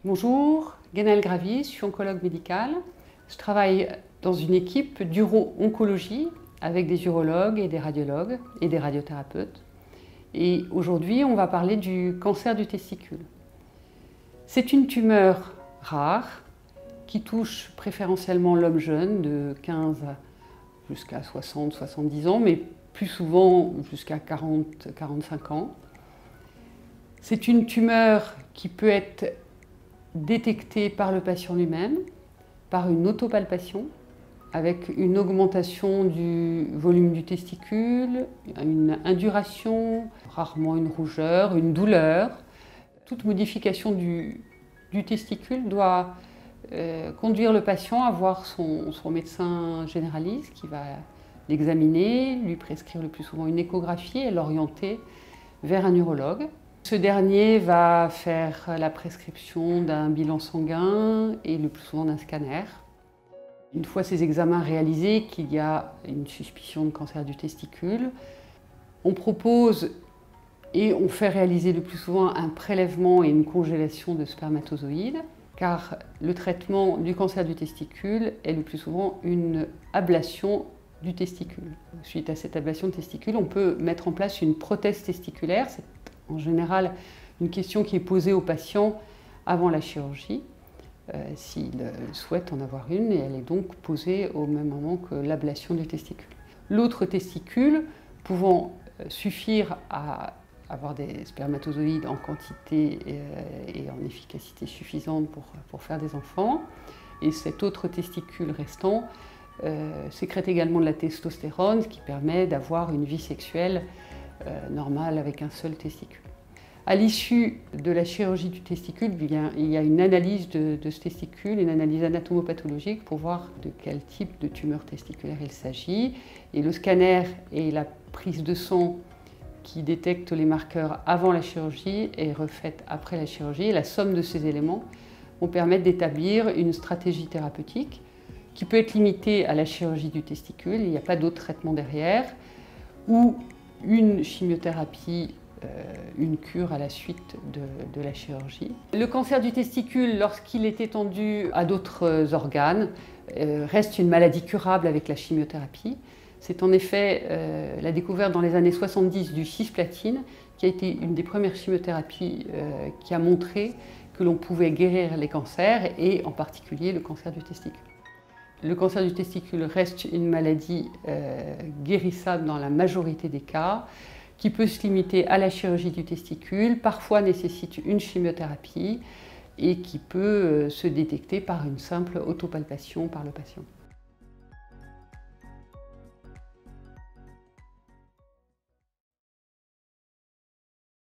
Bonjour, Guénelle Gravis, je suis oncologue médicale. Je travaille dans une équipe d'uro-oncologie avec des urologues et des radiologues et des radiothérapeutes. Et aujourd'hui, on va parler du cancer du testicule. C'est une tumeur rare qui touche préférentiellement l'homme jeune de 15 jusqu'à 60-70 ans, mais plus souvent jusqu'à 40-45 ans. C'est une tumeur qui peut être détectée par le patient lui-même, par une autopalpation, avec une augmentation du volume du testicule, une induration, rarement une rougeur, une douleur. Toute modification du testicule doit conduire le patient à voir son médecin généraliste qui va l'examiner, lui prescrire le plus souvent une échographie et l'orienter vers un urologue. Ce dernier va faire la prescription d'un bilan sanguin et le plus souvent d'un scanner. Une fois ces examens réalisés, qu'il y a une suspicion de cancer du testicule, on propose et on fait réaliser le plus souvent un prélèvement et une congélation de spermatozoïdes, car le traitement du cancer du testicule est le plus souvent une ablation du testicule. Suite à cette ablation de testicule, on peut mettre en place une prothèse testiculaire. C'est en général une question qui est posée aux patients avant la chirurgie, s'ils souhaitent en avoir une, et elle est donc posée au même moment que l'ablation du testicule. L'autre testicule pouvant suffire à avoir des spermatozoïdes en quantité et en efficacité suffisante pour faire des enfants, et cet autre testicule restant sécrète également de la testostérone, ce qui permet d'avoir une vie sexuelle normale avec un seul testicule. À l'issue de la chirurgie du testicule, il y a une analyse de ce testicule, une analyse anatomopathologique pour voir de quel type de tumeur testiculaire il s'agit. Et le scanner et la prise de sang qui détectent les marqueurs avant la chirurgie est refaite après la chirurgie. Et la somme de ces éléments vont permettre d'établir une stratégie thérapeutique qui peut être limitée à la chirurgie du testicule, il n'y a pas d'autre traitement derrière, ou une chimiothérapie, une cure à la suite de la chirurgie. Le cancer du testicule, lorsqu'il est étendu à d'autres organes, reste une maladie curable avec la chimiothérapie. C'est en effet la découverte dans les années 70 du cisplatine qui a été une des premières chimiothérapies qui a montré que l'on pouvait guérir les cancers et en particulier le cancer du testicule. Le cancer du testicule reste une maladie guérissable dans la majorité des cas, qui peut se limiter à la chirurgie du testicule, parfois nécessite une chimiothérapie et qui peut se détecter par une simple autopalpation par le patient.